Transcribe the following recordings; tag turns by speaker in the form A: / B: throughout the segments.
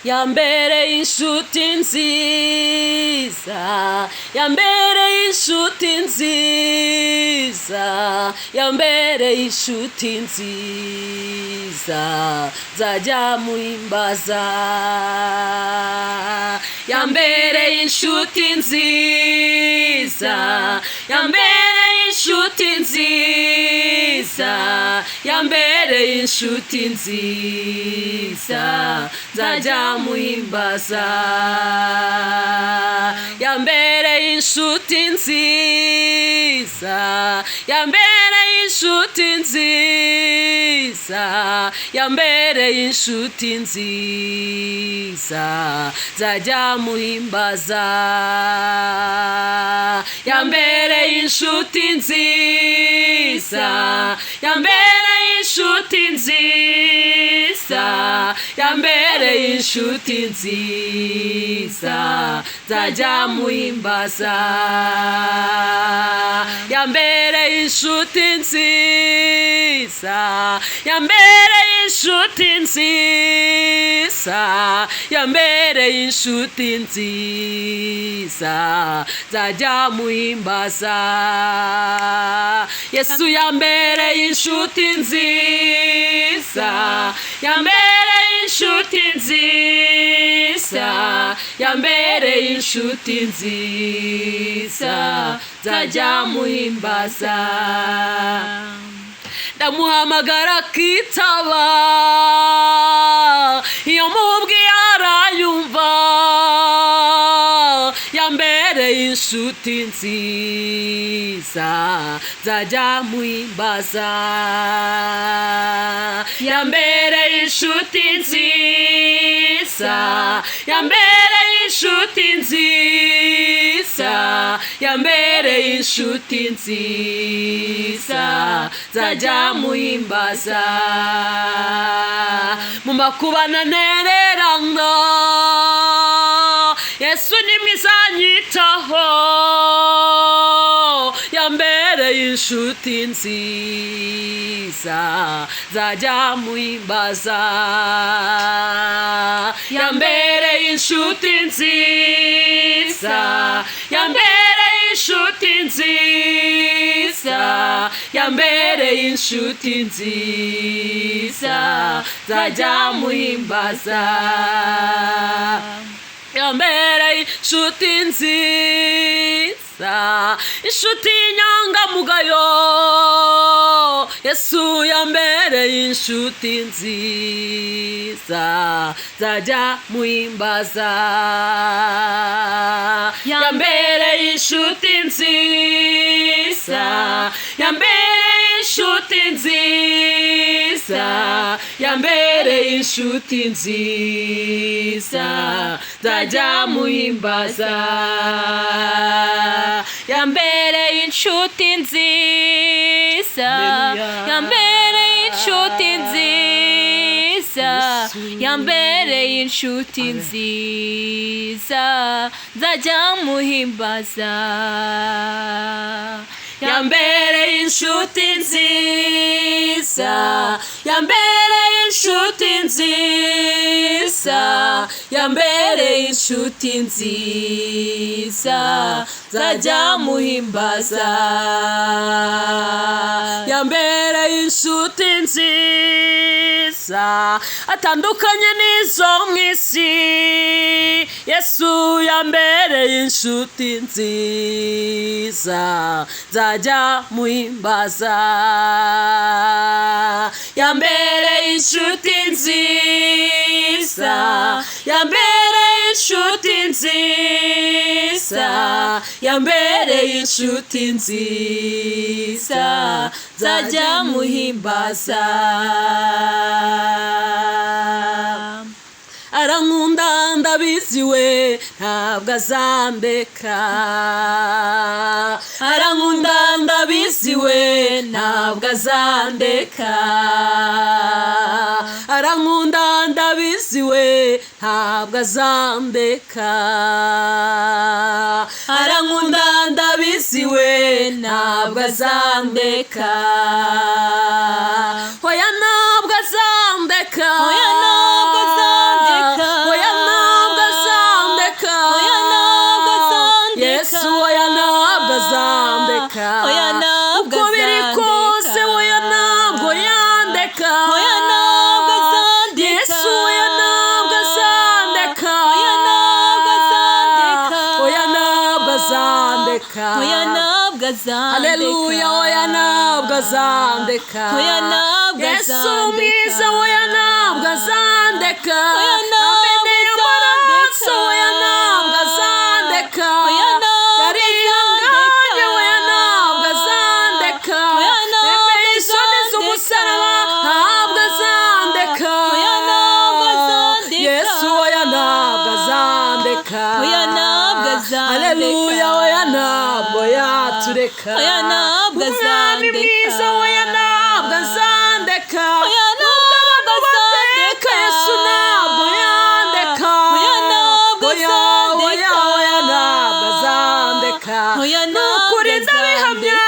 A: yambereye inshuti nziza, yambereye inshuti nziza, yambereye inshuti nziza, nzajya muhimbaza. Yambereye inshuti nziza, yambereye inshuti nziza, yambereye inshuti nziza, nzajya muhimbaza. Yambereye inshuti nziza, yambereye inshuti nziza, yambereye inshuti nziza, nzajya muhimbaza. Yambereye inshuti nziza, yambereye inshuti nziza, yambereye inshuti nziza, nzajya muhimbaza. Yambereye inshuti nziza, yambereye inshuti nziza, yambereye inshuti nziza, nzajya muhimbaza. Yesu yambereye inshuti nziza, yambereye inshuti nziza, yambereye inshuti nziza, nzajya muhimbaza. Ndamuhamagara akitaba, iyo mubwiye aranyumva. Yambereye inshuti nziza, nzajya muhimbaza. Yambereye inshuti nziza, yambereye inshuti nziza, yambereye inshuti nziza, nzajya muhimbaza. Mu makuba ntanererana, Yesu ni mwiza anyitaho. Yambereye inshuti nziza, nzajya muhimbaza. Yambereye inshuti nziza, yambereye inshuti nziza, yambereye inshuti nziza, nzajya muhimbaza. Yambereye inshuti nziza, inshuti y'inyangamugayo. Yesu yambereye inshuti nziza, nzajya muhimbaza. Yambereye inshuti nziza, yambereye inshuti nziza, yambereye inshuti nziza, nzajya muhimbaza. Yambereye inshuti nziza, yambereye inshuti nziza, yambereye inshuti nziza, nzajya muhimbaza. Yambereye inshuti nziza, yambereye inshuti nziza, yambereye inshuti nziza, nzajya muhimbaza. Yambereye inshuti nziza, atandukanye n'izo mu isi. Yesu yambereye inshuti nziza, nzajya muhimbaza. Yambereye inshuti nziza, yambereye inshuti nziza, yambereye inshuti nziza, nzajya muhimbaza. Arankunda ndabizi we, ntabwo azandeka. Arankunda ndabizi we, ntabwo azandeka. Arankunda ndabizi we, ntabwo azandeka. Arankunda ndabizi we, ntabwo azandeka. Hoya ntabwo azandeka, hoya ntabwo azandeka, hoya azandeka
B: oya ntabwo azandeka
A: haleluya oya ntabwo azandeka
B: oya ntabwo
A: Yesu mwiza oya ntabwo azandeka
B: oya ntabwo azandeka
A: oya ntabwo azandeka
B: oya ntabwo
A: yarihanganye oya ntabwo azandeka
B: oya ntabwo
A: yemeye isoni z'umusaraba ntabwo azandeka
B: oya ntabwo azandeka
A: Yesu oya ntabwo azandeka
B: oya ntabwo azandeka
A: haleluya oya ntabwo yatureka
B: oya ntabwo
A: umwami
B: azandeka
A: mwiza oya ntabwo azandeka
B: oya ntabwo azandeka
A: Yesu ntabwo yandeka
B: oya ntabwo azandeka
A: oya ntabwo azandeka
B: oya ntabwo
A: nukuri ndabihamya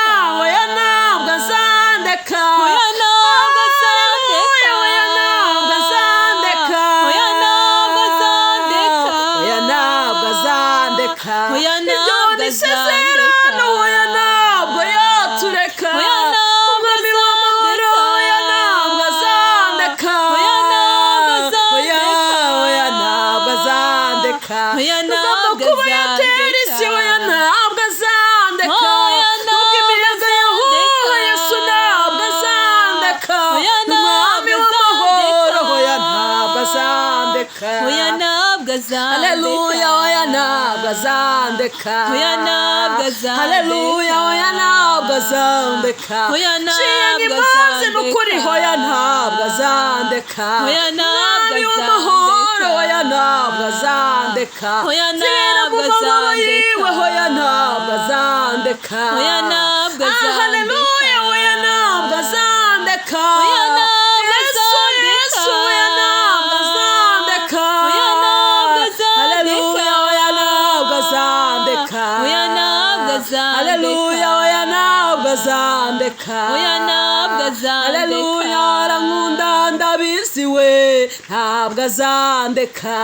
A: oya ntabwo azandeka
B: oya ntabwo azandeka
A: oya ntabwo azandeka
B: oya ntabwo azandeka
A: oya ntabwo azandeka
B: oya
A: ibyo
B: ntabwo
A: ni
B: azandeka
A: isezerano oya ntabwo yatureka
B: oya ntabwo
A: umwami w'amahoro oya ntabwo azandeka
B: oya ntabwo
A: oya ntabwo azandeka
B: oya
A: tugomba
B: ntabwo
A: kuba yatera isi oya ntabwo azandeka
B: oya
A: nubwo imiyaga yahuha Yesu ntabwo azandeka
B: oya
A: umwami
B: ntabwo
A: w'amahoro
B: azandeka
A: oya ntabwo azandeka
B: oya ntabwo azandeka
A: haleluya oya ntabwo azandeka
B: oya ntabwo azandeka
A: haleluya oya ntabwo azandeka
B: oya
A: ciye
B: ntabwo
A: imanzi n'ukuri
B: azandeka
A: oya ntabwo azandeka
B: oya ntabwo
A: umwami w'amahoro
B: azandeka
A: oya ntabwo azandeka
B: oya
A: zibera mu
B: ntabwo
A: mababa yiwe
B: azandeka
A: oya ntabwo azandeka
B: oya ntabwo
A: haleluya
B: azandeka
A: oya ntabwo azandeka
B: oya ntabwo
A: Yesu oya ntabwo azandeka
B: oya ntabwo azandeka
A: haleluya oya ntabwo azandeka
B: oya ntabwo azandeka
A: haleluya oya ntabwo azandeka
B: oya ntabwo azandeka
A: haleluya arankunda ndabizi we ntabwo azandeka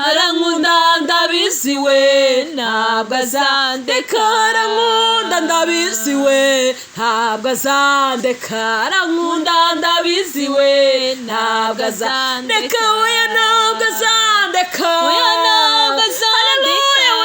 A: arankunda ndabizi we ntabwo azandeka arankunda ndabizi we ntabwo azandeka arankunda ndabizi we ntabwo azandeka oya ntabwo azandeka
B: oya ntabwo azandeka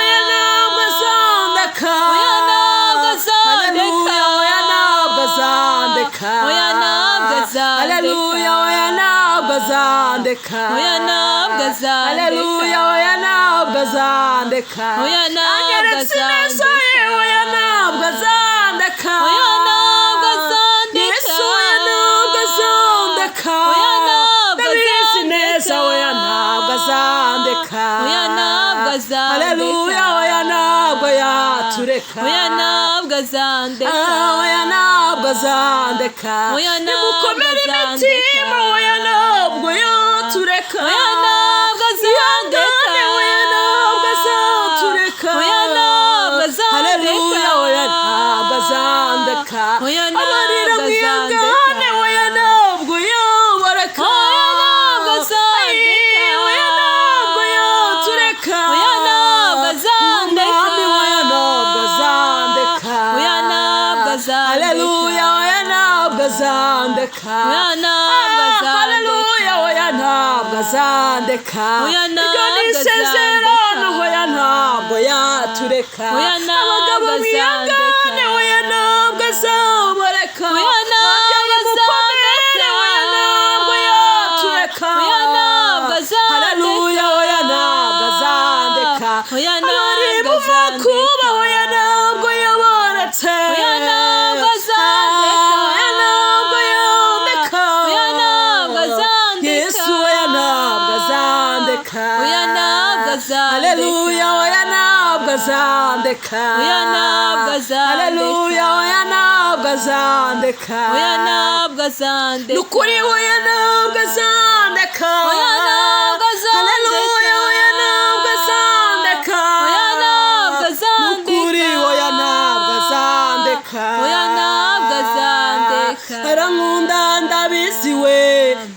A: oya ntabwo azandeka
B: oya ntabwo azandeka
A: oya ntabwo azandeka
B: oya ntabwo azandeka
A: haleluya oya ntabwo azandeka
B: oya ntabwo azandeka
A: haleluya oya ntabwo azandeka
B: oya ntabwo
A: anyeretse ineza ye oya ntabwo azandeka
B: oya ntabwo azandeka
A: Yesu oya ntabwo azandeka
B: oya ntabwo
A: ndabizi neza oya ntabwo azandeka
B: oya ntabwo azandeka
A: haleluya oya ntabwo yatureka
B: oya ntabwo azandeka
A: oya ntabwo azandeka
B: oya ntabwo
A: nimukomere
B: azandeka
A: imitima oya ntabwo yatureka
B: oya ntabwo azandeka
A: oya ntabwo azatureka
B: oya ntabwo azandeka
A: haleluya oya ntabwo azandeka
B: oya ntabwo
A: amarira
B: azandeka
A: mwiyangane oya ntabwo yabareka
B: oya ntabwo azandeka
A: oya ntabwo yatureka
B: oya ntabwo azandeka
A: umwami oya ntabwo azandeka
B: oya ntabwo azandeka
A: haleluya oya ntabwo azandeka
B: oya ntabwo azandeka
A: haleluya oya ntabwo azandeka
B: oya
A: iryo ni
B: ntabwo
A: isezerano
B: azandeka
A: oya ntabwo yatureka
B: oya ntabwo
A: abagabo mwiyangane
B: azandeka
A: oya ntabwo azabareka
B: oya ntabwo
A: mukomere oya ntabwo yatureka
B: oya ntabwo azandeka
A: haleluya oya ntabwo azandeka
B: oya
A: abari
B: ntabwo
A: mu makuba
B: azandeka
A: oya ntabwo yabaretse
B: oya ntabwo azandeka
A: oya ntabwo yandeka
B: oya ntabwo azandeka
A: Yesu oya ntabwo azandeka
B: oya ntabwo azandeka
A: haleluya oya ntabwo azandeka
B: oya ntabwo azandeka
A: haleluya oya ntabwo azandeka
B: oya ntabwo azandeka
A: nukuri oya ntabwo azandeka
B: oya ntabwo azandeka
A: haleluya oya ntabwo azandeka
B: oya ntabwo azandeka
A: nukuri oya ntabwo azandeka
B: oya ntabwo azandeka
A: arankunda ndabizi we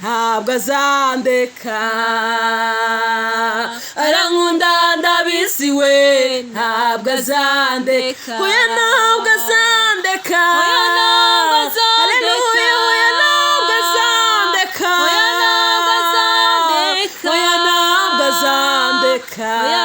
A: ntabwo azandeka arankunda ndabizi we ntabwo azandeka oya ntabwo azandeka
B: oya ntabwo azandeka
A: haleluya oya ntabwo azandeka
B: oya ntabwo azandeka
A: oya ntabwo azandeka
B: oya